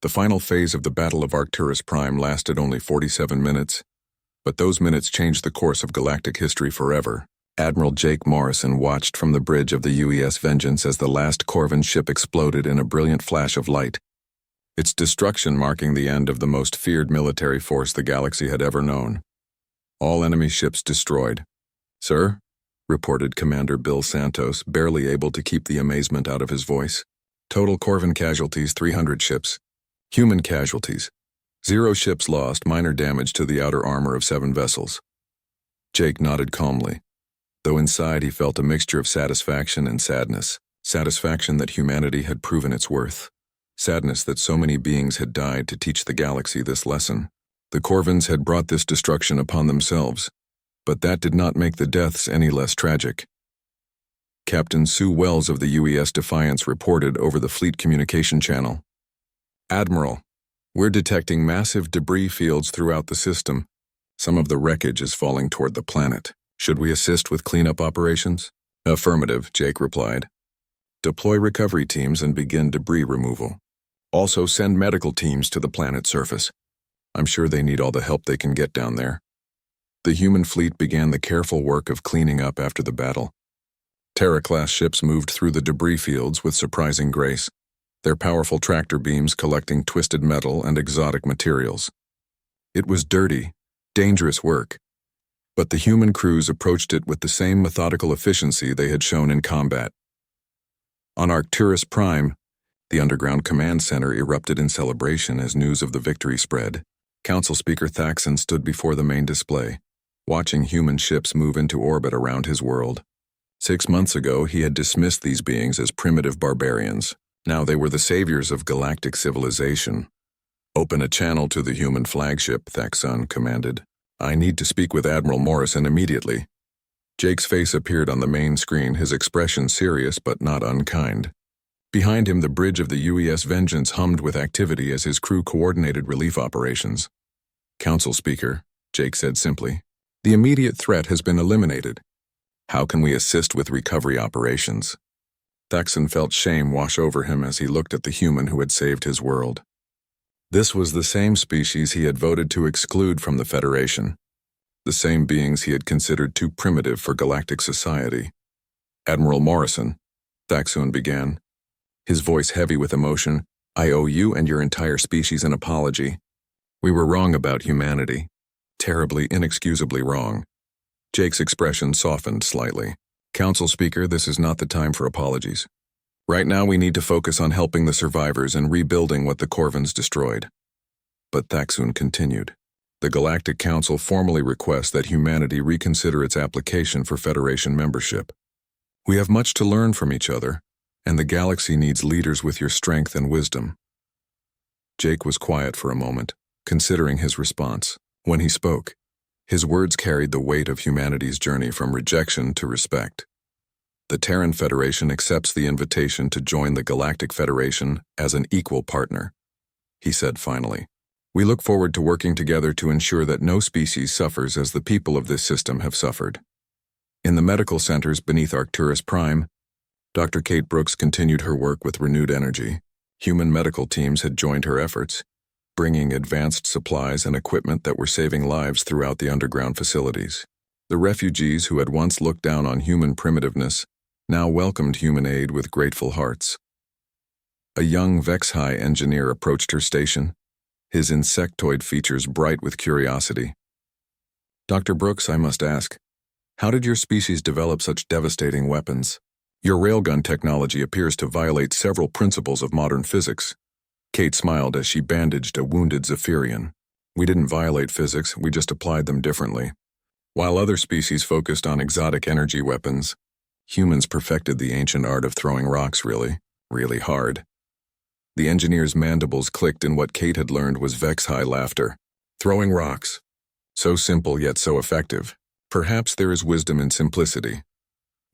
The final phase of the Battle of Arcturus Prime lasted only 47 minutes, but those minutes changed the course of galactic history forever. Admiral Jake Morrison watched from the bridge of the UES Vengeance as the last Corvan ship exploded in a brilliant flash of light, its destruction marking the end of the most feared military force the galaxy had ever known. All enemy ships destroyed. "Sir?" reported Commander Bill Santos, barely able to keep the amazement out of his voice. "Total Corvan casualties 300 ships. Human casualties 0 ships lost, minor damage to the outer armor of 7 vessels." Jake nodded calmly, though inside he felt a mixture of satisfaction and sadness. Satisfaction that humanity had proven its worth. Sadness that so many beings had died to teach the galaxy this lesson. The Corvans had brought this destruction upon themselves, but that did not make the deaths any less tragic. Captain Sue Wells of the UES Defiance reported over the fleet communication channel. "Admiral, we're detecting massive debris fields throughout the system. Some of the wreckage is falling toward the planet. Should we assist with cleanup operations?" "Affirmative," Jake replied. "Deploy recovery teams and begin debris removal. Also send medical teams to the planet's surface. I'm sure they need all the help they can get down there." The human fleet began the careful work of cleaning up after the battle. Terra-class ships moved through the debris fields with surprising grace, their powerful tractor beams collecting twisted metal and exotic materials. It was dirty, dangerous work, but the human crews approached it with the same methodical efficiency they had shown in combat. On Arcturus Prime, the underground command center erupted in celebration as news of the victory spread. Council Speaker Thaxon stood before the main display, watching human ships move into orbit around his world. 6 months ago, he had dismissed these beings as primitive barbarians. Now they were the saviors of galactic civilization. "Open a channel to the human flagship," Thaxon commanded. "I need to speak with Admiral Morrison immediately." Jake's face appeared on the main screen, his expression serious but not unkind. Behind him, the bridge of the UES Vengeance hummed with activity as his crew coordinated relief operations. "Council Speaker," Jake said simply, "the immediate threat has been eliminated. How can we assist with recovery operations?" Thaxon felt shame wash over him as he looked at the human who had saved his world. This was the same species he had voted to exclude from the Federation, the same beings he had considered too primitive for galactic society. "Admiral Morrison," Thaxon began, his voice heavy with emotion, "I owe you and your entire species an apology. We were wrong about humanity. Terribly, inexcusably wrong." Jake's expression softened slightly. "Council Speaker, this is not the time for apologies. Right now we need to focus on helping the survivors and rebuilding what the Corvans destroyed." But Thaxon continued. "The Galactic Council formally requests that humanity reconsider its application for Federation membership. We have much to learn from each other, and the galaxy needs leaders with your strength and wisdom." Jake was quiet for a moment, considering his response. When he spoke, his words carried the weight of humanity's journey from rejection to respect. "The Terran Federation accepts the invitation to join the Galactic Federation as an equal partner," he said finally. "We look forward to working together to ensure that no species suffers as the people of this system have suffered." In the medical centers beneath Arcturus Prime, Dr. Kate Brooks continued her work with renewed energy. Human medical teams had joined her efforts, bringing advanced supplies and equipment that were saving lives throughout the underground facilities. The refugees who had once looked down on human primitiveness now welcomed human aid with grateful hearts. A young Vex-High engineer approached her station, his insectoid features bright with curiosity. "Dr. Brooks, I must ask, how did your species develop such devastating weapons? Your railgun technology appears to violate several principles of modern physics." Kate smiled as she bandaged a wounded Zephyrian. "We didn't violate physics, we just applied them differently. While other species focused on exotic energy weapons, humans perfected the ancient art of throwing rocks really hard." The engineer's mandibles clicked in what Kate had learned was Vex-High laughter. "Throwing rocks. So simple yet so effective. Perhaps there is wisdom in simplicity."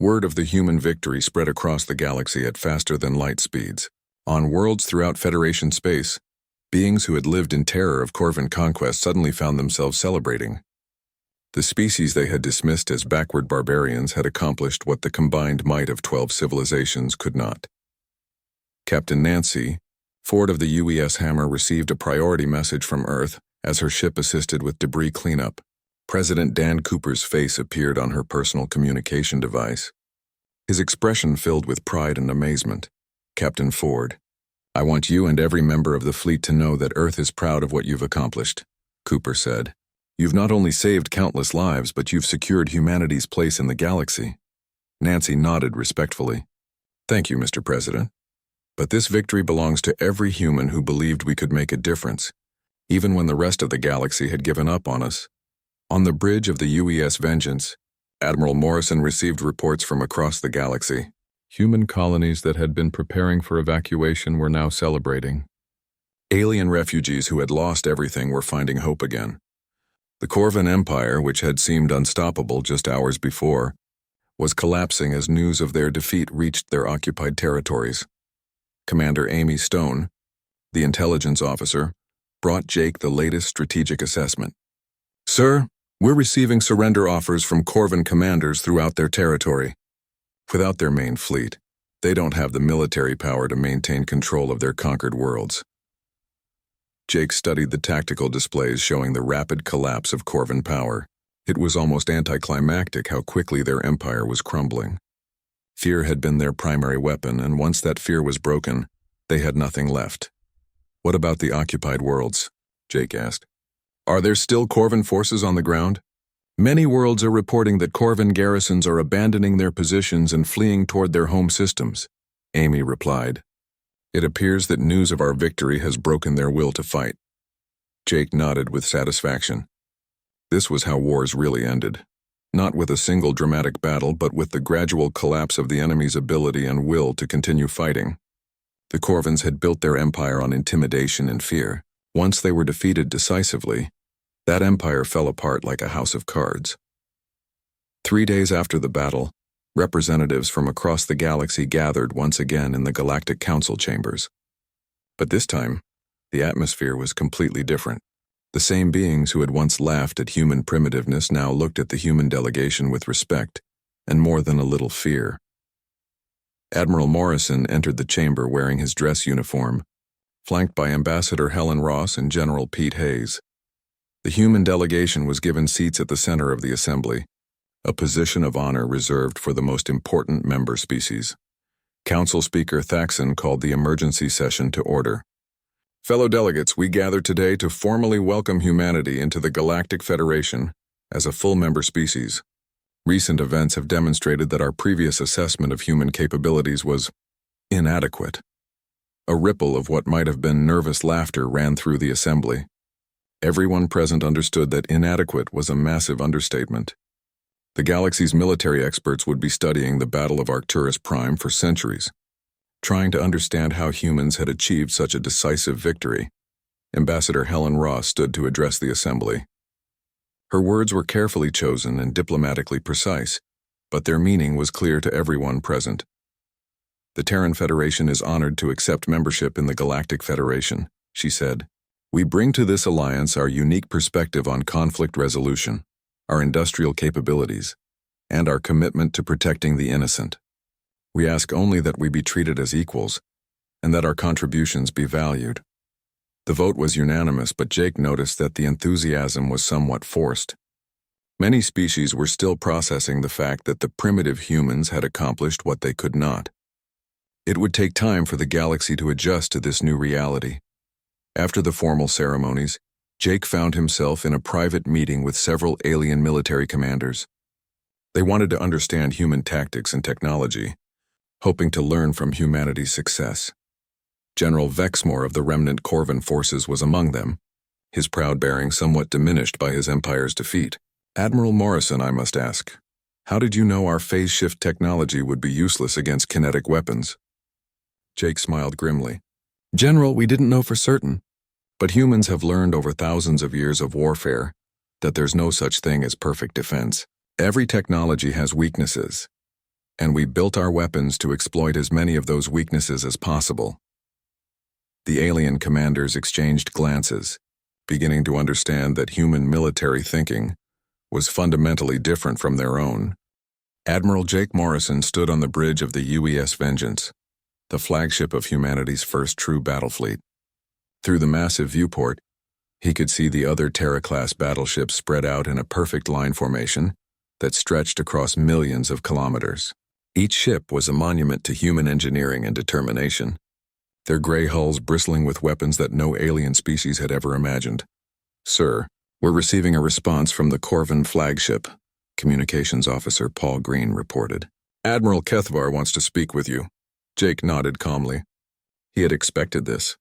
Word of the human victory spread across the galaxy at faster-than-light speeds. On worlds throughout Federation space, beings who had lived in terror of Corvan conquest suddenly found themselves celebrating. The species they had dismissed as backward barbarians had accomplished what the combined might of 12 civilizations could not. Captain Nancy, Ford of the UES Hammer received a priority message from Earth as her ship assisted with debris cleanup. President Dan Cooper's face appeared on her personal communication device. His expression filled with pride and amazement. Captain Ford, I want you and every member of the fleet to know that Earth is proud of what you've accomplished, Cooper said. You've not only saved countless lives, but you've secured humanity's place in the galaxy. Nancy nodded respectfully. Thank you, Mr. President. But this victory belongs to every human who believed we could make a difference, even when the rest of the galaxy had given up on us. On the bridge of the UES Vengeance, Admiral Morrison received reports from across the galaxy. Human colonies that had been preparing for evacuation were now celebrating. Alien refugees who had lost everything were finding hope again. The Corvan Empire, which had seemed unstoppable just hours before, was collapsing as news of their defeat reached their occupied territories. Commander Amy Stone, the intelligence officer, brought Jake the latest strategic assessment. Sir, we're receiving surrender offers from Corvan commanders throughout their territory. Without their main fleet, they don't have the military power to maintain control of their conquered worlds. Jake studied the tactical displays showing the rapid collapse of Corvan power. It was almost anticlimactic how quickly their empire was crumbling. Fear had been their primary weapon, and once that fear was broken, they had nothing left. What about the occupied worlds? Jake asked. Are there still Corvan forces on the ground? Many worlds are reporting that Corvan garrisons are abandoning their positions and fleeing toward their home systems, Amy replied. It appears that news of our victory has broken their will to fight. Jake nodded with satisfaction. This was how wars really ended. Not with a single dramatic battle, but with the gradual collapse of the enemy's ability and will to continue fighting. The Corvans had built their empire on intimidation and fear. Once they were defeated decisively, that empire fell apart like a house of cards. 3 days after the battle, representatives from across the galaxy gathered once again in the Galactic Council chambers. But this time, the atmosphere was completely different. The same beings who had once laughed at human primitiveness now looked at the human delegation with respect, and more than a little fear. Admiral Morrison entered the chamber wearing his dress uniform, flanked by Ambassador Helen Ross and General Pete Hayes. The human delegation was given seats at the center of the assembly, a position of honor reserved for the most important member species. Council Speaker Thaxon called the emergency session to order. Fellow delegates, we gather today to formally welcome humanity into the Galactic Federation as a full member species. Recent events have demonstrated that our previous assessment of human capabilities was inadequate. A ripple of what might have been nervous laughter ran through the assembly. Everyone present understood that inadequate was a massive understatement. The galaxy's military experts would be studying the Battle of Arcturus Prime for centuries, trying to understand how humans had achieved such a decisive victory. Ambassador Helen Ross stood to address the assembly. Her words were carefully chosen and diplomatically precise, but their meaning was clear to everyone present. The Terran Federation is honored to accept membership in the Galactic Federation, she said. We bring to this alliance our unique perspective on conflict resolution, our industrial capabilities, and our commitment to protecting the innocent. We ask only that we be treated as equals, and that our contributions be valued. The vote was unanimous, but Jake noticed that the enthusiasm was somewhat forced. Many species were still processing the fact that the primitive humans had accomplished what they could not. It would take time for the galaxy to adjust to this new reality. After the formal ceremonies, Jake found himself in a private meeting with several alien military commanders. They wanted to understand human tactics and technology, hoping to learn from humanity's success. General Vexmore of the remnant Corvan forces was among them, his proud bearing somewhat diminished by his empire's defeat. Admiral Morrison, I must ask, how did you know our phase shift technology would be useless against kinetic weapons? Jake smiled grimly. General, we didn't know for certain, but humans have learned over thousands of years of warfare that there's no such thing as perfect defense. Every technology has weaknesses, and we built our weapons to exploit as many of those weaknesses as possible. The alien commanders exchanged glances, beginning to understand that human military thinking was fundamentally different from their own. Admiral Jake Morrison stood on the bridge of the UES Vengeance. the flagship of humanity's first true battle fleet. Through the massive viewport, he could see the other Terra-class battleships spread out in a perfect line formation that stretched across millions of kilometers. Each ship was a monument to human engineering and determination, their gray hulls bristling with weapons that no alien species had ever imagined. "Sir, we're receiving a response from the Corvin flagship," Communications Officer Paul Green reported. "Admiral Kethvar wants to speak with you." Jake nodded calmly. He had expected this.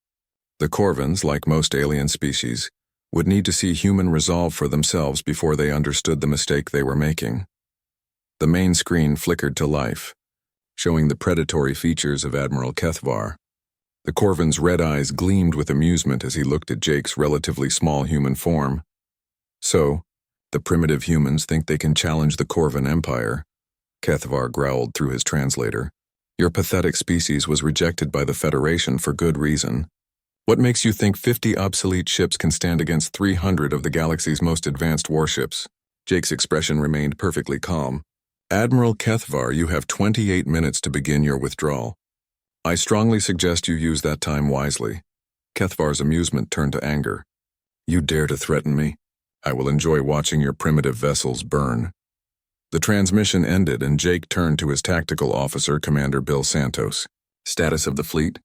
The Corvins, like most alien species, would need to see human resolve for themselves before they understood the mistake they were making. The main screen flickered to life, showing the predatory features of Admiral Kethvar. The Corvin's red eyes gleamed with amusement as he looked at Jake's relatively small human form. "So, the primitive humans think they can challenge the Corvin Empire," Kethvar growled through his translator. "Your pathetic species was rejected by the Federation for good reason. What makes you think 50 obsolete ships can stand against 300 of the galaxy's most advanced warships?" Jake's expression remained perfectly calm. "Admiral Kethvar, you have 28 minutes to begin your withdrawal. I strongly suggest you use that time wisely." Kethvar's amusement turned to anger. "You dare to threaten me? I will enjoy watching your primitive vessels burn." The transmission ended and Jake turned to his tactical officer, Commander Bill Santos. "Status of the fleet?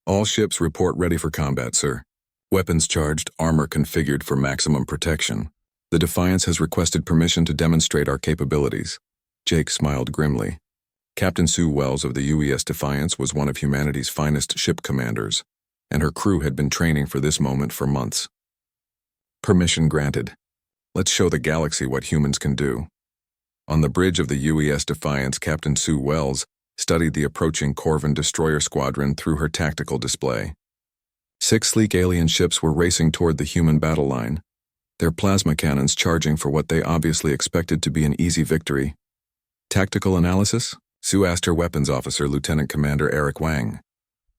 All ships report ready for combat, sir. Weapons charged, armor configured for maximum protection. The Defiance has requested permission to demonstrate our capabilities." Jake smiled grimly. Captain Sue Wells of the UES Defiance was one of humanity's finest ship commanders, and her crew had been training for this moment for months. "Permission granted. Let's show the galaxy what humans can do." On the bridge of the UES Defiance, Captain Sue Wells studied the approaching Corvin destroyer squadron through her tactical display. 6 sleek alien ships were racing toward the human battle line, their plasma cannons charging for what they obviously expected to be an easy victory. "Tactical analysis?" Sue asked her weapons officer, Lieutenant Commander Eric Wang.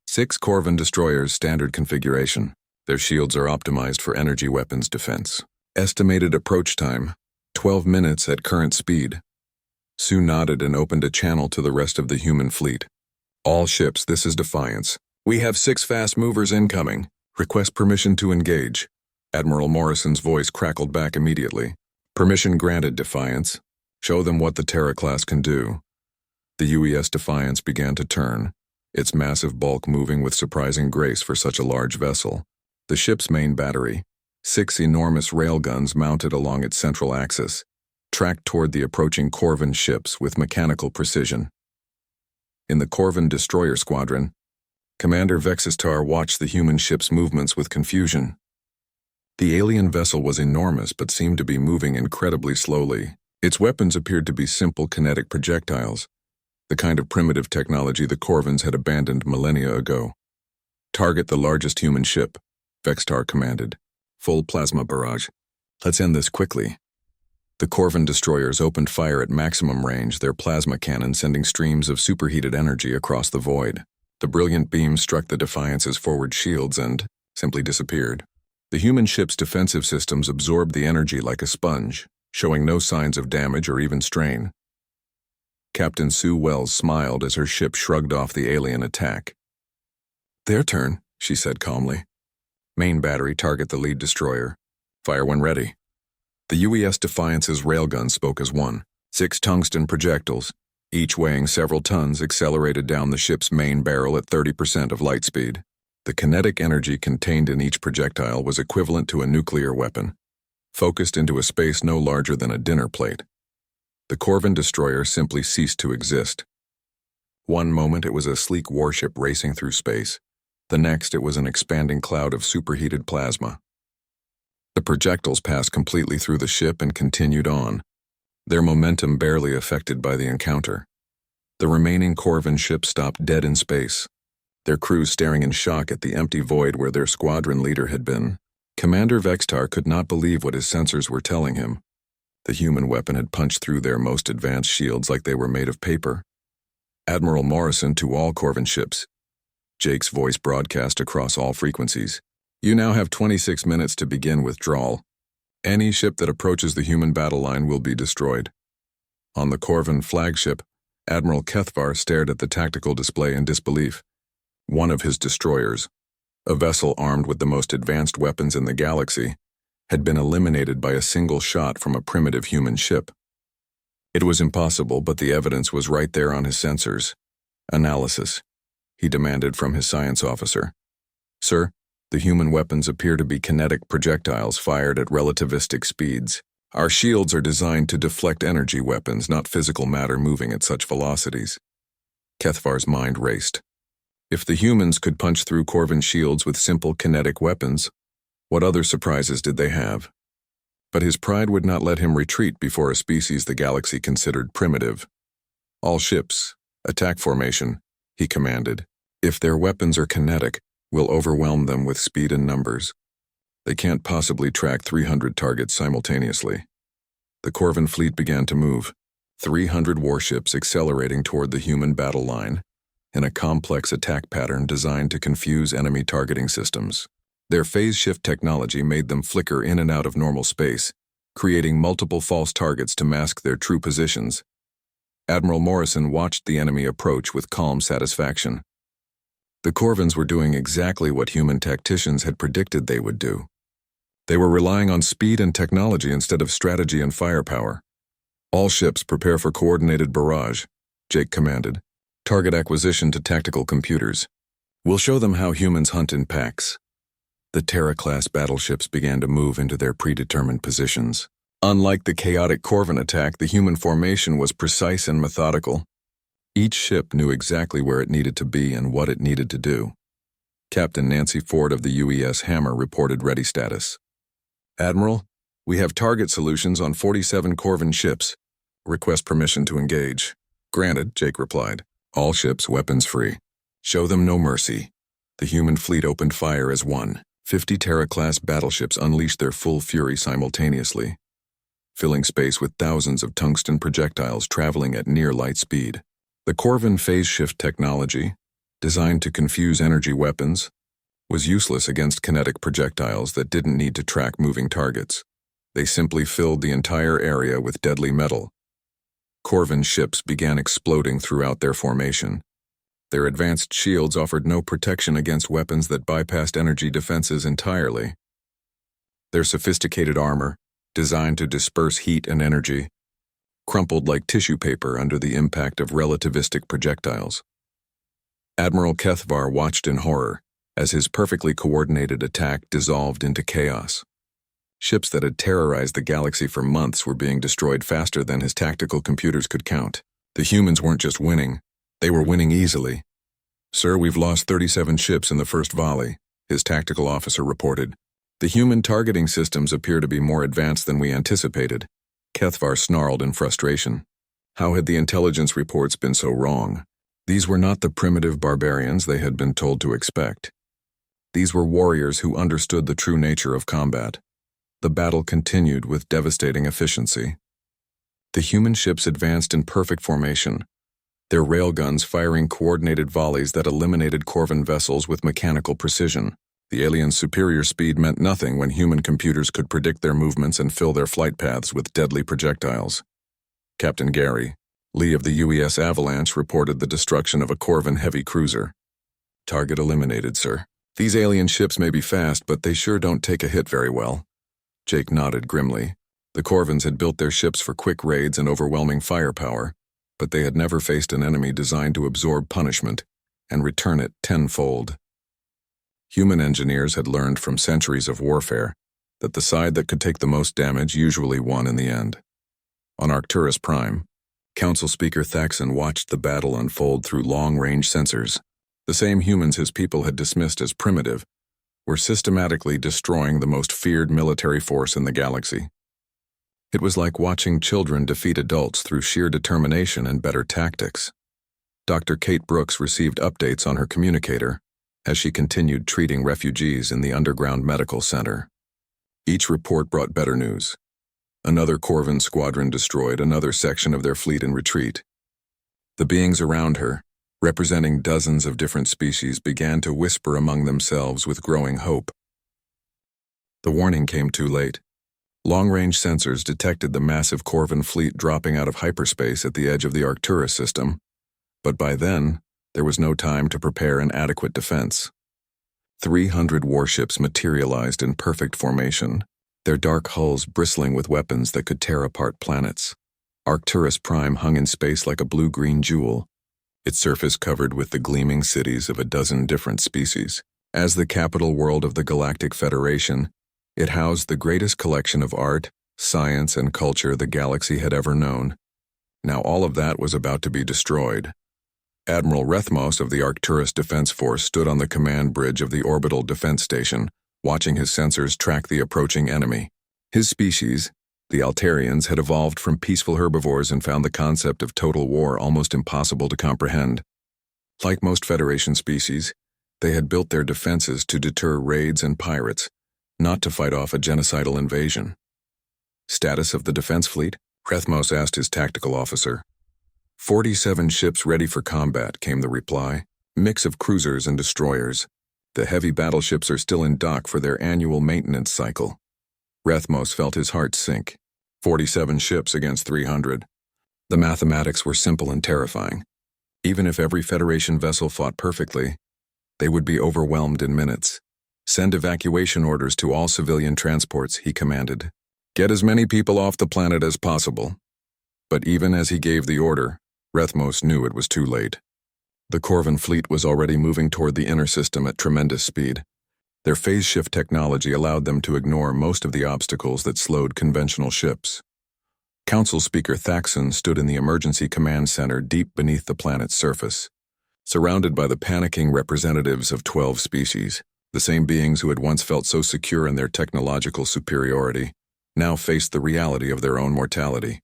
6 Corvin destroyers, standard configuration. Their shields are optimized for energy weapons defense. Estimated approach time, 12 minutes at current speed. Sue nodded and opened a channel to the rest of the human fleet. "All ships, this is Defiance. We have 6 fast movers incoming. Request permission to engage." Admiral Morrison's voice crackled back immediately. "Permission granted, Defiance. Show them what the Terra class can do." The UES Defiance began to turn, its massive bulk moving with surprising grace for such a large vessel. The ship's main battery, 6 enormous railguns mounted along its central axis, tracked toward the approaching Corvin ships with mechanical precision. In the Corvin destroyer squadron, Commander Vexistar watched the human ship's movements with confusion. The alien vessel was enormous but seemed to be moving incredibly slowly. Its weapons appeared to be simple kinetic projectiles, the kind of primitive technology the Corvins had abandoned millennia ago. "Target the largest human ship," Vextar commanded. "Full plasma barrage. Let's end this quickly." The Corvin destroyers opened fire at maximum range, their plasma cannon sending streams of superheated energy across the void. The brilliant beams struck the Defiance's forward shields and simply disappeared. The human ship's defensive systems absorbed the energy like a sponge, showing no signs of damage or even strain. Captain Sue Wells smiled as her ship shrugged off the alien attack. "Their turn," she said calmly. "Main battery, target the lead destroyer. Fire when ready." The UES Defiance's railgun spoke as one. 6 tungsten projectiles, each weighing several tons, accelerated down the ship's main barrel at 30% of light speed. The kinetic energy contained in each projectile was equivalent to a nuclear weapon, focused into a space no larger than a dinner plate. The Corvin destroyer simply ceased to exist. One moment it was a sleek warship racing through space. The next it was an expanding cloud of superheated plasma. The projectiles passed completely through the ship and continued on, their momentum barely affected by the encounter. The remaining Corvin ships stopped dead in space, their crews staring in shock at the empty void where their squadron leader had been. Commander Vextar could not believe what his sensors were telling him. The human weapon had punched through their most advanced shields like they were made of paper. "Admiral Morrison to all Corvin ships." Jake's voice broadcast across all frequencies. "You now have 26 minutes to begin withdrawal. Any ship that approaches the human battle line will be destroyed." On the Corvin flagship, Admiral Kethvar stared at the tactical display in disbelief. One of his destroyers, a vessel armed with the most advanced weapons in the galaxy, had been eliminated by a single shot from a primitive human ship. It was impossible, but the evidence was right there on his sensors. Analysis, he demanded from his science officer. Sir, the human weapons appear to be kinetic projectiles fired at relativistic speeds. Our shields are designed to deflect energy weapons, not physical matter moving at such velocities. Kethvar's mind raced. If the humans could punch through Corvin's shields with simple kinetic weapons, what other surprises did they have? But his pride would not let him retreat before a species the galaxy considered primitive. All ships, attack formation, he commanded. If their weapons are kinetic, we'll overwhelm them with speed and numbers. They can't possibly track 300 targets simultaneously. The Corvin fleet began to move, 300 warships accelerating toward the human battle line, in a complex attack pattern designed to confuse enemy targeting systems. Their phase shift technology made them flicker in and out of normal space, creating multiple false targets to mask their true positions. Admiral Morrison watched the enemy approach with calm satisfaction. The Corvins were doing exactly what human tacticians had predicted they would do. They were relying on speed and technology instead of strategy and firepower. All ships prepare for coordinated barrage, Jake commanded. Target acquisition to tactical computers. We'll show them how humans hunt in packs. The Terra-class battleships began to move into their predetermined positions. Unlike the chaotic Corvin attack, the human formation was precise and methodical. Each ship knew exactly where it needed to be and what it needed to do. Captain Nancy Ford of the UES Hammer reported ready status. Admiral, we have target solutions on 47 Corvin ships. Request permission to engage. Granted, Jake replied. All ships weapons free. Show them no mercy. The human fleet opened fire as one. 50 Terra-class battleships unleashed their full fury simultaneously, filling space with thousands of tungsten projectiles traveling at near light speed. The Corvin phase shift technology, designed to confuse energy weapons, was useless against kinetic projectiles that didn't need to track moving targets. They simply filled the entire area with deadly metal. Corvin ships began exploding throughout their formation. Their advanced shields offered no protection against weapons that bypassed energy defenses entirely. Their sophisticated armor, designed to disperse heat and energy, crumpled like tissue paper under the impact of relativistic projectiles. Admiral Kethvar watched in horror as his perfectly coordinated attack dissolved into chaos. Ships that had terrorized the galaxy for months were being destroyed faster than his tactical computers could count. The humans weren't just winning, they were winning easily. Sir, we've lost 37 ships in the first volley, his tactical officer reported. The human targeting systems appear to be more advanced than we anticipated. Kethvar snarled in frustration. How had the intelligence reports been so wrong? These were not the primitive barbarians they had been told to expect. These were warriors who understood the true nature of combat. The battle continued with devastating efficiency. The human ships advanced in perfect formation, their railguns firing coordinated volleys that eliminated Corvin vessels with mechanical precision. The aliens' superior speed meant nothing when human computers could predict their movements and fill their flight paths with deadly projectiles. Captain Gary Lee of the UES Avalanche reported the destruction of a Corvin heavy cruiser. Target eliminated, sir. These alien ships may be fast, but they sure don't take a hit very well. Jake nodded grimly. The Corvins had built their ships for quick raids and overwhelming firepower, but they had never faced an enemy designed to absorb punishment and return it tenfold. Human engineers had learned from centuries of warfare that the side that could take the most damage usually won in the end. On Arcturus Prime, Council Speaker Thaxon watched the battle unfold through long-range sensors. The same humans his people had dismissed as primitive were systematically destroying the most feared military force in the galaxy. It was like watching children defeat adults through sheer determination and better tactics. Dr. Kate Brooks received updates on her communicator as she continued treating refugees in the underground medical center. Each report brought better news. Another Corvin squadron destroyed another section of their fleet in retreat. The beings around her, representing dozens of different species, began to whisper among themselves with growing hope. The warning came too late. Long-range sensors detected the massive Corvin fleet dropping out of hyperspace at the edge of the Arcturus system, but by then, There was no time to prepare an adequate defense. 300 warships materialized in perfect formation, their dark hulls bristling with weapons that could tear apart planets. Arcturus Prime hung in space like a blue-green jewel, its surface covered with the gleaming cities of a dozen different species. As the capital world of the Galactic Federation, it housed the greatest collection of art, science, and culture the galaxy had ever known. Now all of that was about to be destroyed. Admiral Rethmos of the Arcturus Defense Force stood on the command bridge of the orbital defense station, watching his sensors track the approaching enemy. His species, the Altarians, had evolved from peaceful herbivores and found the concept of total war almost impossible to comprehend. Like most Federation species, they had built their defenses to deter raids and pirates, not to fight off a genocidal invasion. Status of the defense fleet? Rethmos asked his tactical officer. 47 ships ready for combat, came the reply. Mix of cruisers and destroyers. The heavy battleships are still in dock for their annual maintenance cycle. Rethmos felt his heart sink. 47 ships against 300. The mathematics were simple and terrifying. Even if every Federation vessel fought perfectly, they would be overwhelmed in minutes. Send evacuation orders to all civilian transports, he commanded. Get as many people off the planet as possible. But even as he gave the order, Rethmos knew it was too late. The Corvan fleet was already moving toward the inner system at tremendous speed. Their phase shift technology allowed them to ignore most of the obstacles that slowed conventional ships. Council Speaker Thaxon stood in the emergency command center deep beneath the planet's surface. Surrounded by the panicking representatives of 12 species, the same beings who had once felt so secure in their technological superiority, now faced the reality of their own mortality.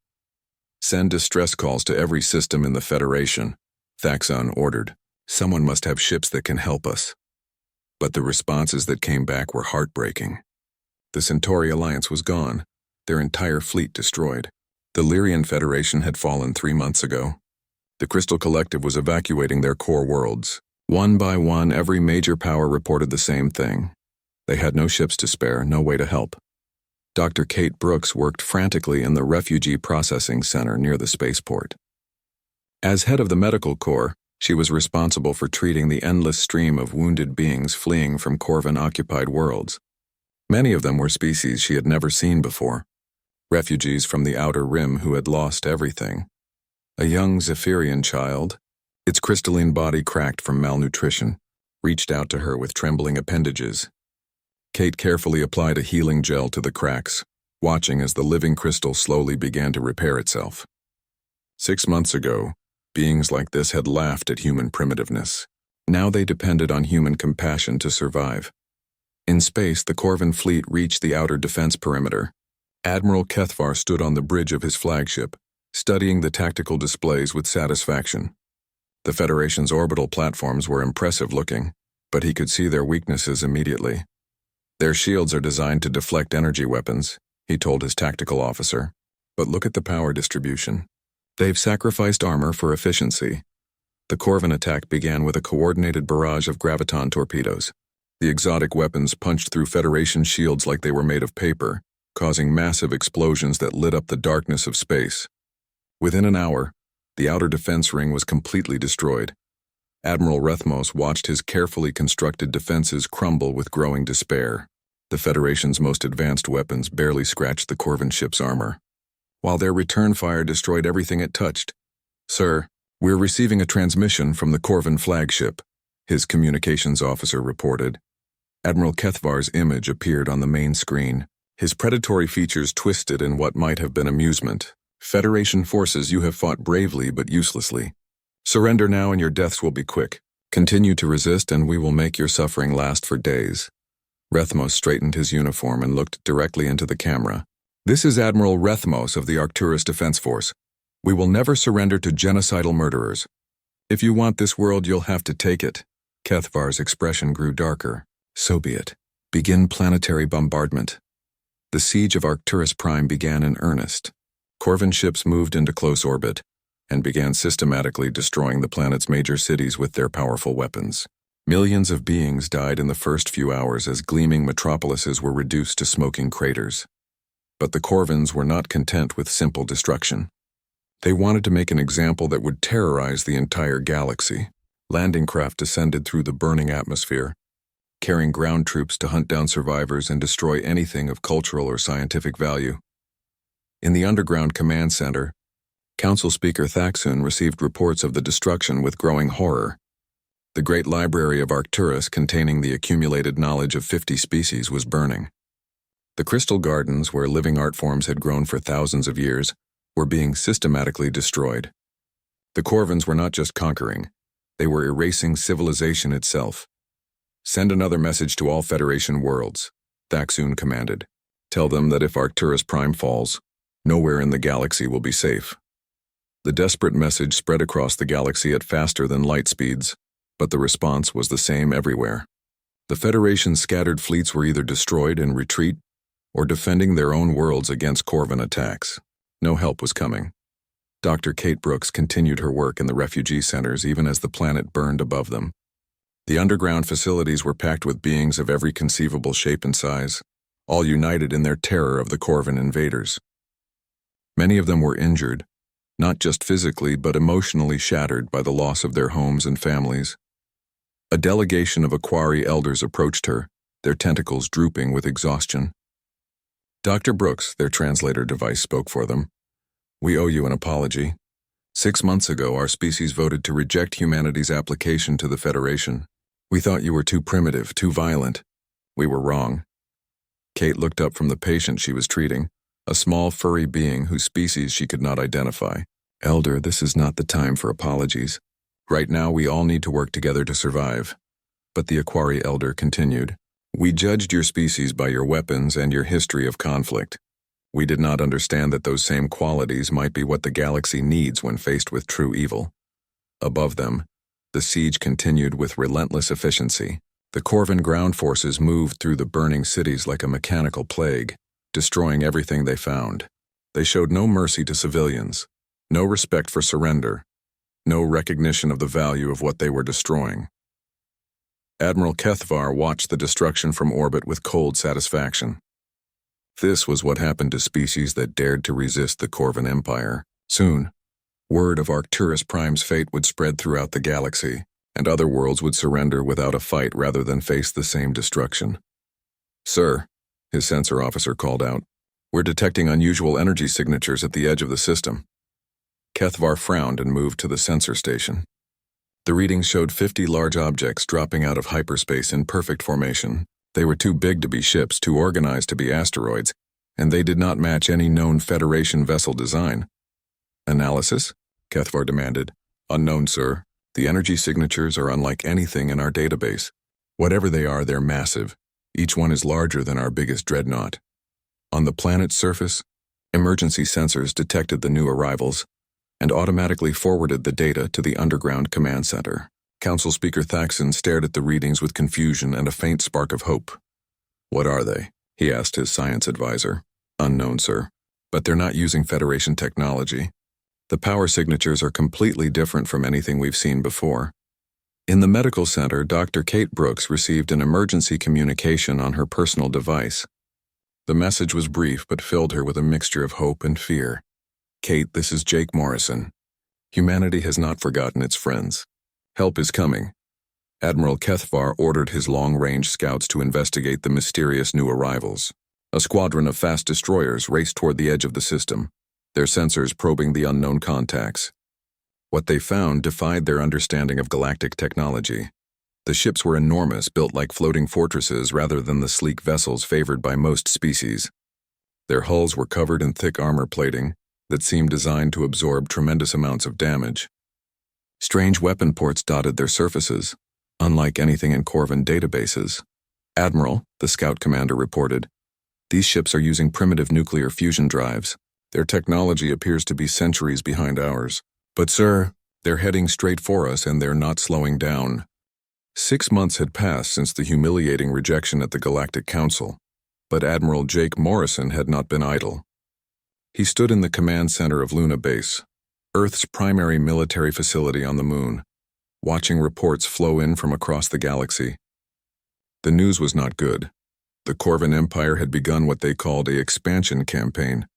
Send distress calls to every system in the Federation, Thaxon ordered. Someone must have ships that can help us. But the responses that came back were heartbreaking. The Centauri Alliance was gone, their entire fleet destroyed. The Lyrian Federation had fallen 3 months ago. The Crystal Collective was evacuating their core worlds. One by one, every major power reported the same thing. They had no ships to spare, no way to help. Dr. Kate Brooks worked frantically in the Refugee Processing Center near the spaceport. As head of the Medical Corps, she was responsible for treating the endless stream of wounded beings fleeing from Corvan-occupied worlds. Many of them were species she had never seen before, refugees from the Outer Rim who had lost everything. A young Zephyrian child, its crystalline body cracked from malnutrition, reached out to her with trembling appendages. Kate carefully applied a healing gel to the cracks, watching as the living crystal slowly began to repair itself. 6 months ago, beings like this had laughed at human primitiveness. Now they depended on human compassion to survive. In space, the Corvan fleet reached the outer defense perimeter. Admiral Kethvar stood on the bridge of his flagship, studying the tactical displays with satisfaction. The Federation's orbital platforms were impressive looking, but he could see their weaknesses immediately. Their shields are designed to deflect energy weapons, he told his tactical officer. But look at the power distribution. They've sacrificed armor for efficiency. The Corvan attack began with a coordinated barrage of graviton torpedoes. The exotic weapons punched through Federation shields like they were made of paper, causing massive explosions that lit up the darkness of space. Within an hour, the outer defense ring was completely destroyed. Admiral Rethmos watched his carefully constructed defenses crumble with growing despair. The Federation's most advanced weapons barely scratched the Corvan ship's armor, while their return fire destroyed everything it touched. Sir, we're receiving a transmission from the Corvan flagship, his communications officer reported. Admiral Kethvar's image appeared on the main screen, his predatory features twisted in what might have been amusement. Federation forces, you have fought bravely but uselessly. Surrender now and your deaths will be quick. Continue to resist and we will make your suffering last for days. Rethmos straightened his uniform and looked directly into the camera. This is Admiral Rethmos of the Arcturus Defense Force. We will never surrender to genocidal murderers. If you want this world, you'll have to take it. Kethvar's expression grew darker. So be it. Begin planetary bombardment. The siege of Arcturus Prime began in earnest. Corvan ships moved into close orbit and began systematically destroying the planet's major cities with their powerful weapons. Millions of beings died in the first few hours as gleaming metropolises were reduced to smoking craters. But the Corvans were not content with simple destruction. They wanted to make an example that would terrorize the entire galaxy. Landing craft descended through the burning atmosphere, carrying ground troops to hunt down survivors and destroy anything of cultural or scientific value. In the underground command center, Council Speaker Thaxun received reports of the destruction with growing horror. The great library of Arcturus, containing the accumulated knowledge of 50 species, was burning. The crystal gardens, where living art forms had grown for thousands of years, were being systematically destroyed. The Corvins were not just conquering, they were erasing civilization itself. "Send another message to all Federation worlds," Thaxun commanded. "Tell them that if Arcturus Prime falls, nowhere in the galaxy will be safe." The desperate message spread across the galaxy at faster than light speeds, but the response was the same everywhere. The Federation's scattered fleets were either destroyed in retreat or defending their own worlds against Corvin attacks. No help was coming. Dr. Kate Brooks continued her work in the refugee centers even as the planet burned above them. The underground facilities were packed with beings of every conceivable shape and size, all united in their terror of the Corvin invaders. Many of them were injured, not just physically but emotionally shattered by the loss of their homes and families. A delegation of Aquari elders approached her, their tentacles drooping with exhaustion. "Dr. Brooks," their translator device spoke for them, "we owe you an apology. 6 months ago, our species voted to reject humanity's application to the Federation. We thought you were too primitive, too violent. We were wrong." Kate looked up from the patient she was treating, a small furry being whose species she could not identify. "Elder, this is not the time for apologies. Right now we all need to work together to survive." But the Aquari elder continued, "We judged your species by your weapons and your history of conflict. We did not understand that those same qualities might be what the galaxy needs when faced with true evil." Above them, the siege continued with relentless efficiency. The Corvin ground forces moved through the burning cities like a mechanical plague, destroying everything they found. They showed no mercy to civilians, no respect for surrender, no recognition of the value of what they were destroying. Admiral Kethvar watched the destruction from orbit with cold satisfaction. This was what happened to species that dared to resist the Corvin Empire. Soon, word of Arcturus Prime's fate would spread throughout the galaxy, and other worlds would surrender without a fight rather than face the same destruction. "Sir," his sensor officer called out, "we're detecting unusual energy signatures at the edge of the system." Kethvar frowned and moved to the sensor station. The readings showed 50 large objects dropping out of hyperspace in perfect formation. They were too big to be ships, too organized to be asteroids, and they did not match any known Federation vessel design. "Analysis?" Kethvar demanded. "Unknown, sir. The energy signatures are unlike anything in our database. Whatever they are, they're massive. Each one is larger than our biggest dreadnought." On the planet's surface, emergency sensors detected the new arrivals and automatically forwarded the data to the underground command center. Council Speaker Thaxun stared at the readings with confusion and a faint spark of hope. "What are they?" he asked his science advisor. "Unknown, sir. But they're not using Federation technology. The power signatures are completely different from anything we've seen before." In the medical center, Dr. Kate Brooks received an emergency communication on her personal device. The message was brief but filled her with a mixture of hope and fear. "Kate, this is Jake Morrison. Humanity has not forgotten its friends. Help is coming." Admiral Kethvar ordered his long-range scouts to investigate the mysterious new arrivals. A squadron of fast destroyers raced toward the edge of the system, their sensors probing the unknown contacts. What they found defied their understanding of galactic technology. The ships were enormous, built like floating fortresses rather than the sleek vessels favored by most species. Their hulls were covered in thick armor plating that seemed designed to absorb tremendous amounts of damage. Strange weapon ports dotted their surfaces, unlike anything in Corvin databases. "Admiral," the scout commander reported, "these ships are using primitive nuclear fusion drives. Their technology appears to be centuries behind ours. But sir, they're heading straight for us and they're not slowing down." 6 months had passed since the humiliating rejection at the Galactic Council, but Admiral Jake Morrison had not been idle. He stood in the command center of Luna Base, Earth's primary military facility on the moon, watching reports flow in from across the galaxy. The news was not good. The Corvin Empire had begun what they called an expansion campaign,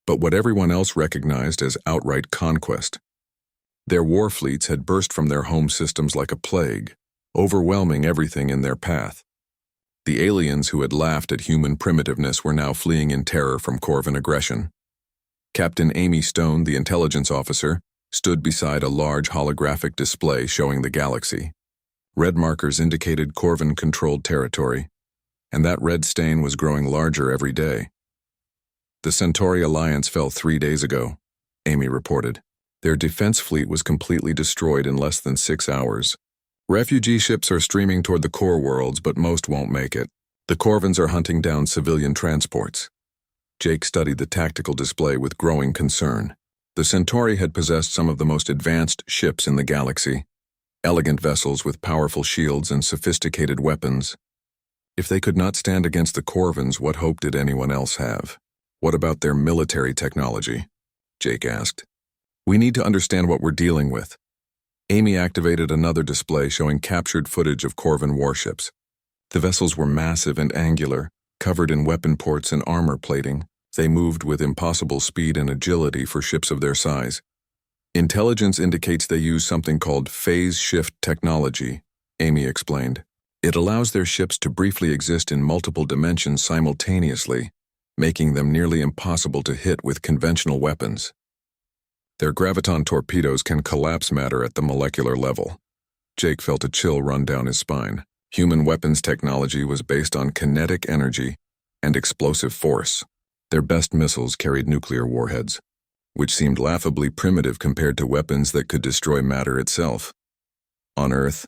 but what everyone else recognized as outright conquest. Their war fleets had burst from their home systems like a plague, overwhelming everything in their path. The aliens who had laughed at human primitiveness were now fleeing in terror from Corvan aggression. Captain Amy Stone, the intelligence officer, stood beside a large holographic display showing the galaxy. Red markers indicated Corvan-controlled territory, and that red stain was growing larger every day. The Centauri Alliance fell 3 days ago, Amy reported. Their defense fleet was completely destroyed in less than 6 hours. Refugee ships are streaming toward the core worlds, but most won't make it. The Corvans are hunting down civilian transports. Jake studied the tactical display with growing concern. The Centauri had possessed some of the most advanced ships in the galaxy, elegant vessels with powerful shields and sophisticated weapons. If they could not stand against the Corvans, what hope did anyone else have? What about their military technology? Jake asked. We need to understand what we're dealing with. Amy activated another display showing captured footage of Corvan warships. The vessels were massive and angular, covered in weapon ports and armor plating. They moved with impossible speed and agility for ships of their size. Intelligence indicates they use something called phase shift technology, Amy explained. It allows their ships to briefly exist in multiple dimensions simultaneously, making them nearly impossible to hit with conventional weapons. Their graviton torpedoes can collapse matter at the molecular level. Jake felt a chill run down his spine. Human weapons technology was based on kinetic energy and explosive force. Their best missiles carried nuclear warheads, which seemed laughably primitive compared to weapons that could destroy matter itself. On Earth,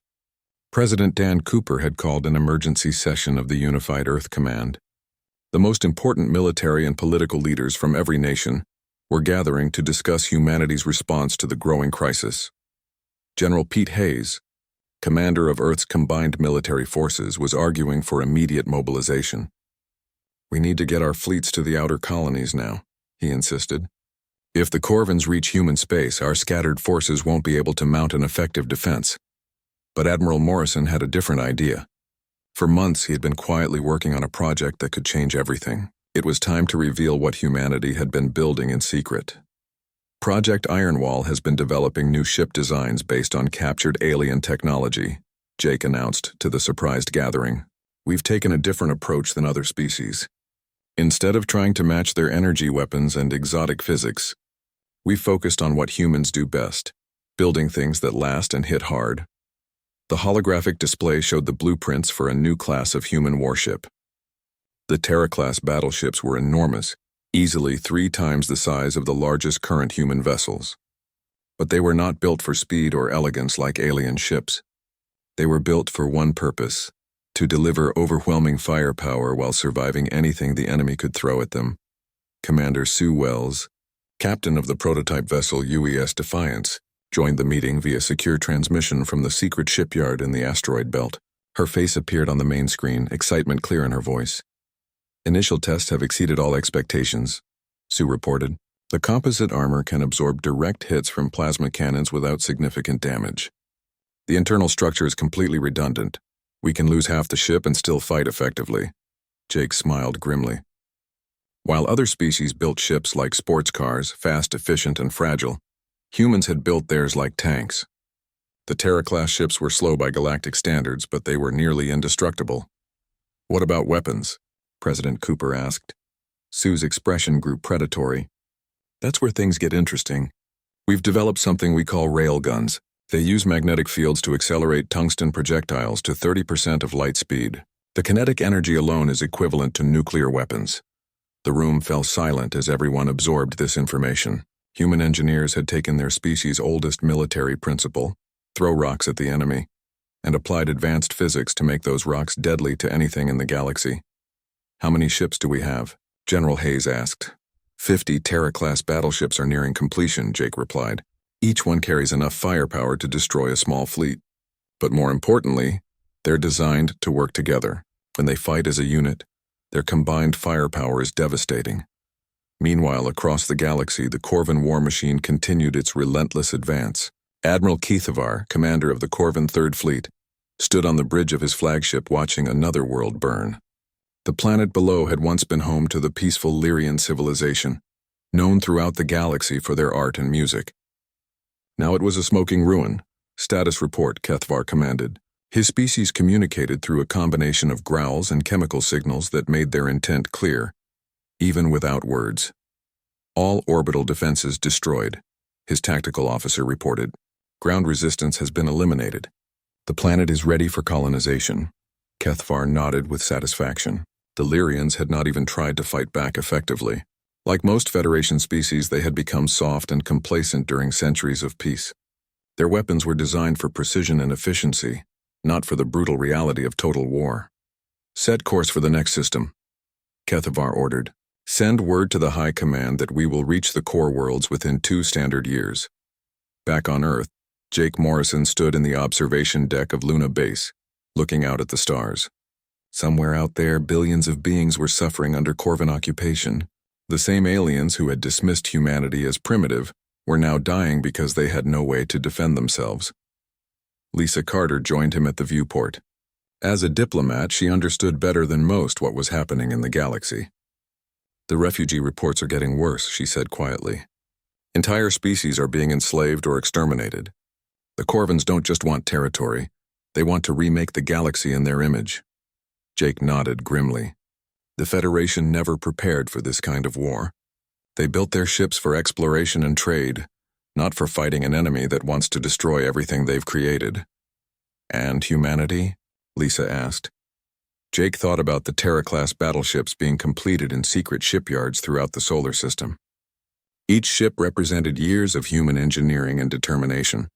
President Dan Cooper had called an emergency session of the Unified Earth Command. The most important military and political leaders from every nation were gathering to discuss humanity's response to the growing crisis. General Pete Hayes, commander of Earth's combined military forces, was arguing for immediate mobilization. We need to get our fleets to the outer colonies now, he insisted. If the Corvans reach human space, our scattered forces won't be able to mount an effective defense. But Admiral Morrison had a different idea. For months, he had been quietly working on a project that could change everything. It was time to reveal what humanity had been building in secret. Project Ironwall has been developing new ship designs based on captured alien technology, Jake announced to the surprised gathering. We've taken a different approach than other species. Instead of trying to match their energy weapons and exotic physics, we focused on what humans do best, building things that last and hit hard. The holographic display showed the blueprints for a new class of human warship. The Terra-class battleships were enormous, easily 3 times the size of the largest current human vessels. But they were not built for speed or elegance like alien ships. They were built for one purpose: to deliver overwhelming firepower while surviving anything the enemy could throw at them. Commander Sue Wells, captain of the prototype vessel UES Defiance, joined the meeting via secure transmission from the secret shipyard in the asteroid belt. Her face appeared on the main screen, excitement clear in her voice. Initial tests have exceeded all expectations, Sue reported. The composite armor can absorb direct hits from plasma cannons without significant damage. The internal structure is completely redundant. We can lose half the ship and still fight effectively. Jake smiled grimly. While other species built ships like sports cars, fast, efficient, and fragile, humans had built theirs like tanks. The Terra-class ships were slow by galactic standards, but they were nearly indestructible. What about weapons? President Cooper asked. Sue's expression grew predatory. That's where things get interesting. We've developed something we call railguns. They use magnetic fields to accelerate tungsten projectiles to 30% of light speed. The kinetic energy alone is equivalent to nuclear weapons. The room fell silent as everyone absorbed this information. Human engineers had taken their species' oldest military principle, throw rocks at the enemy, and applied advanced physics to make those rocks deadly to anything in the galaxy. How many ships do we have? General Hayes asked. 50 Terra-class battleships are nearing completion, Jake replied. Each one carries enough firepower to destroy a small fleet. But more importantly, they're designed to work together. When they fight as a unit, their combined firepower is devastating. Meanwhile, across the galaxy, the Corvan war machine continued its relentless advance. Admiral Keithavar, commander of the Corvan Third Fleet, stood on the bridge of his flagship watching another world burn. The planet below had once been home to the peaceful Lyrian civilization, known throughout the galaxy for their art and music. Now it was a smoking ruin. Status report, Kethvar commanded. His species communicated through a combination of growls and chemical signals that made their intent clear, even without words. All orbital defenses destroyed, his tactical officer reported. Ground resistance has been eliminated. The planet is ready for colonization. Kethvar nodded with satisfaction. The Lyrians had not even tried to fight back effectively. Like most Federation species, they had become soft and complacent during centuries of peace. Their weapons were designed for precision and efficiency, not for the brutal reality of total war. Set course for the next system, Kethvar ordered. Send word to the High Command that we will reach the core worlds within 2 standard years. Back on Earth, Jake Morrison stood in the observation deck of Luna Base, looking out at the stars. Somewhere out there, billions of beings were suffering under Corvan occupation. The same aliens who had dismissed humanity as primitive were now dying because they had no way to defend themselves. Lisa Carter joined him at the viewport. As a diplomat, she understood better than most what was happening in the galaxy. The refugee reports are getting worse, she said quietly. Entire species are being enslaved or exterminated. The Corvans don't just want territory, they want to remake the galaxy in their image. Jake nodded grimly. The Federation never prepared for this kind of war. They built their ships for exploration and trade, not for fighting an enemy that wants to destroy everything they've created. And humanity? Lisa asked. Jake thought about the Terra-class battleships being completed in secret shipyards throughout the solar system. Each ship represented years of human engineering and determination.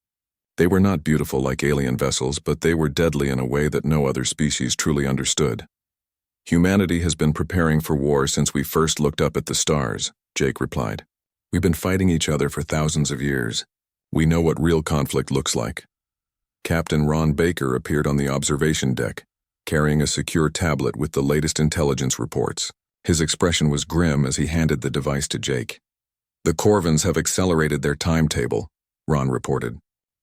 They were not beautiful like alien vessels, but they were deadly in a way that no other species truly understood. Humanity has been preparing for war since we first looked up at the stars, Jake replied. We've been fighting each other for thousands of years. We know what real conflict looks like. Captain Ron Baker appeared on the observation deck, carrying a secure tablet with the latest intelligence reports. His expression was grim as he handed the device to Jake. The Corvans have accelerated their timetable, Ron reported.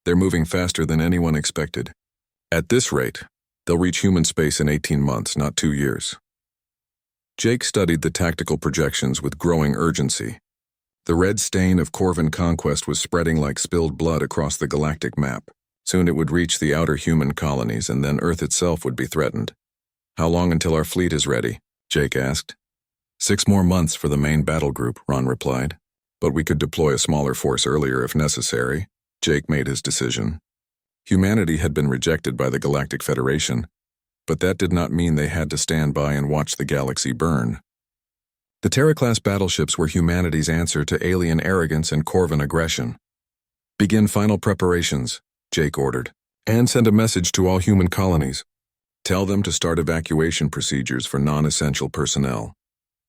They're moving faster than anyone expected. At this rate, they'll reach human space in 18 months, not 2 years. Jake studied the tactical projections with growing urgency. The red stain of Corvan conquest was spreading like spilled blood across the galactic map. Soon it would reach the outer human colonies, and then Earth itself would be threatened. How long until our fleet is ready? Jake asked. 6 more months for the main battle group, Ron replied. But we could deploy a smaller force earlier if necessary. Jake made his decision. Humanity had been rejected by the Galactic Federation, but that did not mean they had to stand by and watch the galaxy burn. The Terra-class battleships were humanity's answer to alien arrogance and Corvan aggression. Begin final preparations, Jake ordered, and send a message to all human colonies. Tell them to start evacuation procedures for non-essential personnel.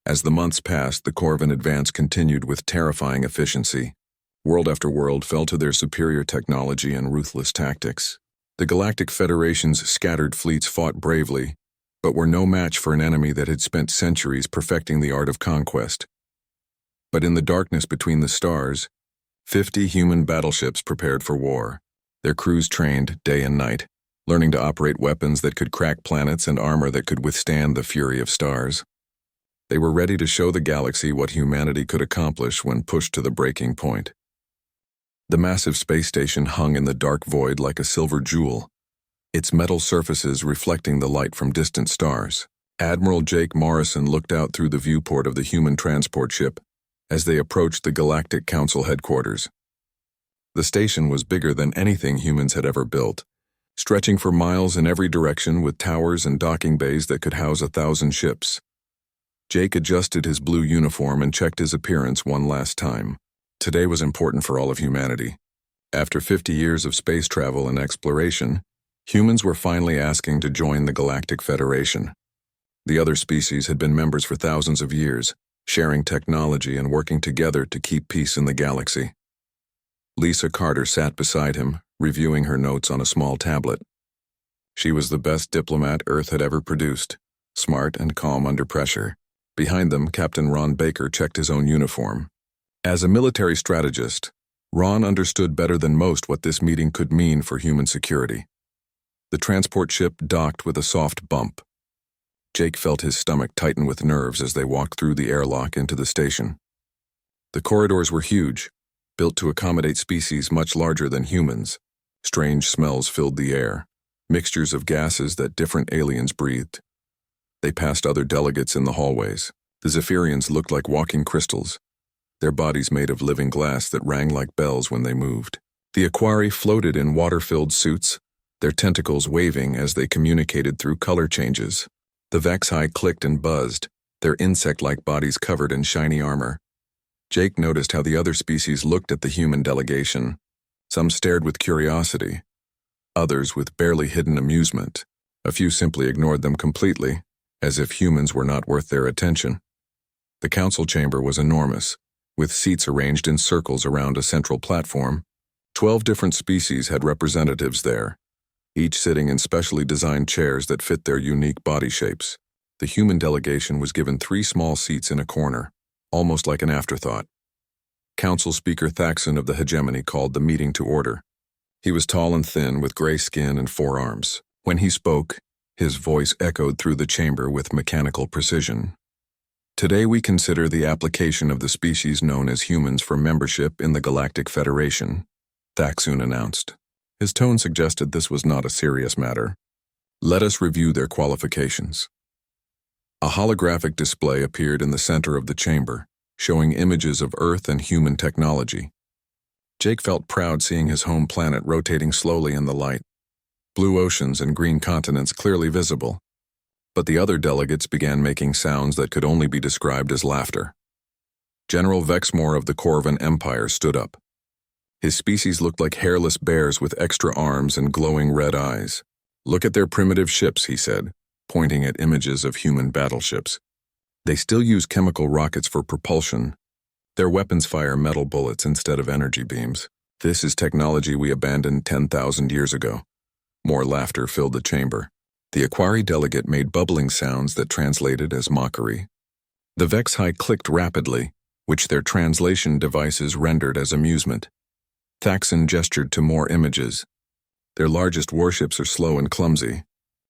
As the months passed, the Corvan advance continued with terrifying efficiency. World after world fell to their superior technology and ruthless tactics. The Galactic Federation's scattered fleets fought bravely, but were no match for an enemy that had spent centuries perfecting the art of conquest. But in the darkness between the stars, 50 human battleships prepared for war. Their crews trained day and night, learning to operate weapons that could crack planets and armor that could withstand the fury of stars. They were ready to show the galaxy what humanity could accomplish when pushed to the breaking point. The massive space station hung in the dark void like a silver jewel, its metal surfaces reflecting the light from distant stars. Admiral Jake Morrison looked out through the viewport of the human transport ship as they approached the Galactic Council headquarters. The station was bigger than anything humans had ever built, stretching for miles in every direction with towers and docking bays that could house 1,000 ships. Jake adjusted his blue uniform and checked his appearance one last time. Today was important for all of humanity. After 50 years of space travel and exploration, humans were finally asking to join the Galactic Federation. The other species had been members for thousands of years, sharing technology and working together to keep peace in the galaxy. Lisa Carter sat beside him, reviewing her notes on a small tablet. She was the best diplomat Earth had ever produced, smart and calm under pressure. Behind them, Captain Ron Baker checked his own uniform. As a military strategist, Ron understood better than most what this meeting could mean for human security. The transport ship docked with a soft bump. Jake felt his stomach tighten with nerves as they walked through the airlock into the station. The corridors were huge, built to accommodate species much larger than humans. Strange smells filled the air, mixtures of gases that different aliens breathed. They passed other delegates in the hallways. The Zephyrians looked like walking crystals, their bodies made of living glass that rang like bells when they moved. The Aquari floated in water-filled suits, their tentacles waving as they communicated through color changes. The Vexi clicked and buzzed, their insect-like bodies covered in shiny armor. Jake noticed how the other species looked at the human delegation. Some stared with curiosity, others with barely hidden amusement. A few simply ignored them completely, as if humans were not worth their attention. The council chamber was enormous, with seats arranged in circles around a central platform. 12 different species had representatives there, each sitting in specially designed chairs that fit their unique body shapes. The human delegation was given 3 small seats in a corner, almost like an afterthought. Council Speaker Thaxon of the Hegemony called the meeting to order. He was tall and thin, with gray skin and 4 arms. When he spoke, his voice echoed through the chamber with mechanical precision. Today we consider the application of the species known as humans for membership in the Galactic Federation, Thaxon announced. His tone suggested this was not a serious matter. Let us review their qualifications. A holographic display appeared in the center of the chamber, showing images of Earth and human technology. Jake felt proud seeing his home planet rotating slowly in the light, blue oceans and green continents clearly visible. But the other delegates began making sounds that could only be described as laughter. General Vexmore of the Corvan Empire stood up. His species looked like hairless bears with extra arms and glowing red eyes. Look at their primitive ships, he said, pointing at images of human battleships. They still use chemical rockets for propulsion. Their weapons fire metal bullets instead of energy beams. This is technology we abandoned 10,000 years ago. More laughter filled the chamber. The Aquari delegate made bubbling sounds that translated as mockery. The Vexi clicked rapidly, which their translation devices rendered as amusement. Thaxon gestured to more images. Their largest warships are slow and clumsy.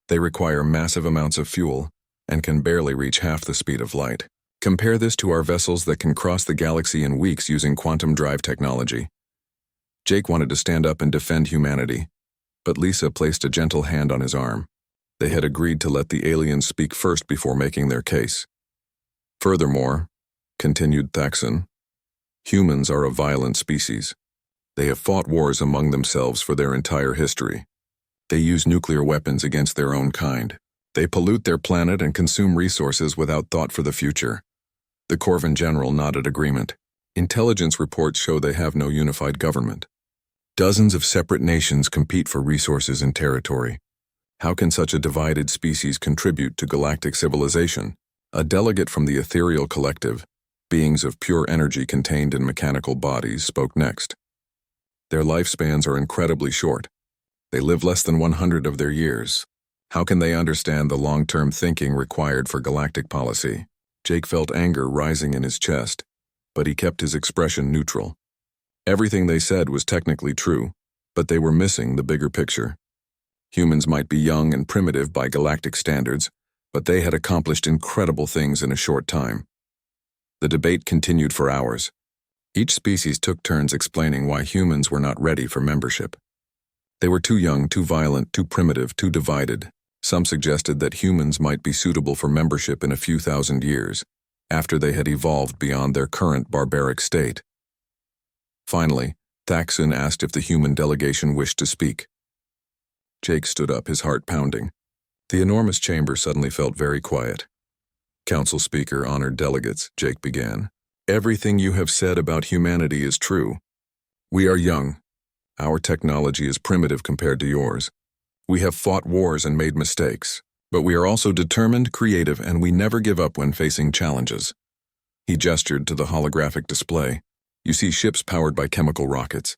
They require massive amounts of fuel and can barely reach half the speed of light. Compare this to our vessels that can cross the galaxy in weeks using quantum drive technology. Jake wanted to stand up and defend humanity, but Lisa placed a gentle hand on his arm. They had agreed to let the aliens speak first before making their case. Furthermore, continued Thaxon, humans are a violent species. They have fought wars among themselves for their entire history. They use nuclear weapons against their own kind. They pollute their planet and consume resources without thought for the future. The Corvan general nodded agreement. Intelligence reports show they have no unified government. Dozens of separate nations compete for resources and territory. How can such a divided species contribute to galactic civilization? A delegate from the ethereal collective, beings of pure energy contained in mechanical bodies, spoke next. Their lifespans are incredibly short. They live less than 100 of their years. How can they understand the long-term thinking required for galactic policy? Jake felt anger rising in his chest, but he kept his expression neutral. Everything they said was technically true, but they were missing the bigger picture. Humans might be young and primitive by galactic standards, but they had accomplished incredible things in a short time. The debate continued for hours. Each species took turns explaining why humans were not ready for membership. They were too young, too violent, too primitive, too divided. Some suggested that humans might be suitable for membership in a few thousand years, after they had evolved beyond their current barbaric state. Finally, Thaxon asked if the human delegation wished to speak. Jake stood up, his heart pounding. The enormous chamber suddenly felt very quiet. Council Speaker, honored delegates, Jake began. Everything you have said about humanity is true. We are young. Our technology is primitive compared to yours. We have fought wars and made mistakes, but we are also determined, creative, and we never give up when facing challenges. He gestured to the holographic display. You see ships powered by chemical rockets.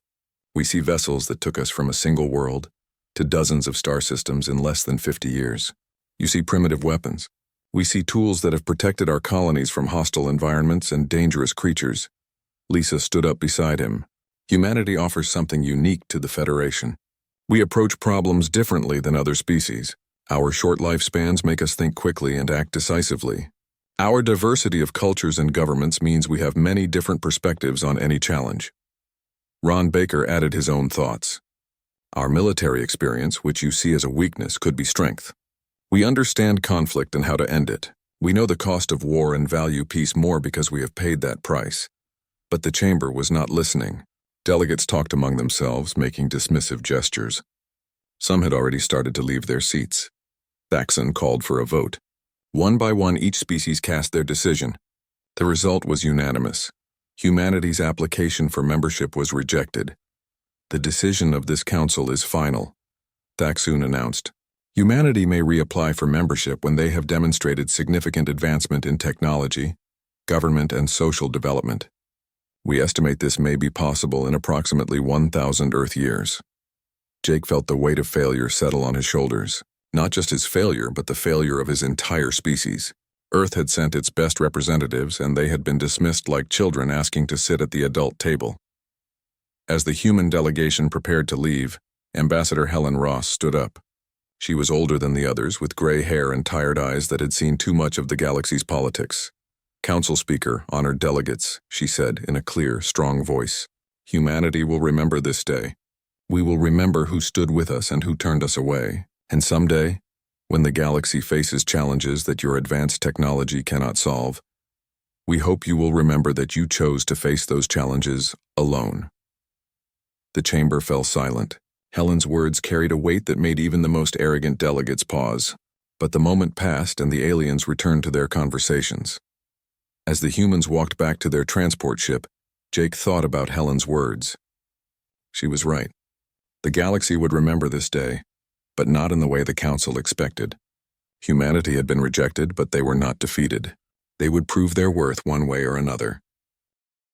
We see vessels that took us from a single world to dozens of star systems in less than 50 years. You see primitive weapons. We see tools that have protected our colonies from hostile environments and dangerous creatures. Lisa stood up beside him. Humanity offers something unique to the Federation. We approach problems differently than other species. Our short lifespans make us think quickly and act decisively. Our diversity of cultures and governments means we have many different perspectives on any challenge. Ron Baker added his own thoughts. Our military experience, which you see as a weakness, could be strength. We understand conflict and how to end it. We know the cost of war and value peace more because we have paid that price. But the chamber was not listening. Delegates talked among themselves, making dismissive gestures. Some had already started to leave their seats. Thaxon called for a vote. One by one, each species cast their decision. The result was unanimous. Humanity's application for membership was rejected. The decision of this council is final, Thaxon announced. Humanity may reapply for membership when they have demonstrated significant advancement in technology, government, and social development. We estimate this may be possible in approximately 1,000 Earth years. Jake felt the weight of failure settle on his shoulders. Not just his failure, but the failure of his entire species. Earth had sent its best representatives, and they had been dismissed like children asking to sit at the adult table. As the human delegation prepared to leave, Ambassador Helen Ross stood up. She was older than the others, with gray hair and tired eyes that had seen too much of the galaxy's politics. Council Speaker, honored delegates, she said in a clear, strong voice. Humanity will remember this day. We will remember who stood with us and who turned us away. And someday, when the galaxy faces challenges that your advanced technology cannot solve, we hope you will remember that you chose to face those challenges alone. The chamber fell silent. Helen's words carried a weight that made even the most arrogant delegates pause. But the moment passed and the aliens returned to their conversations. As the humans walked back to their transport ship, Jake thought about Helen's words. She was right. The galaxy would remember this day, but not in the way the Council expected. Humanity had been rejected, but they were not defeated. They would prove their worth one way or another.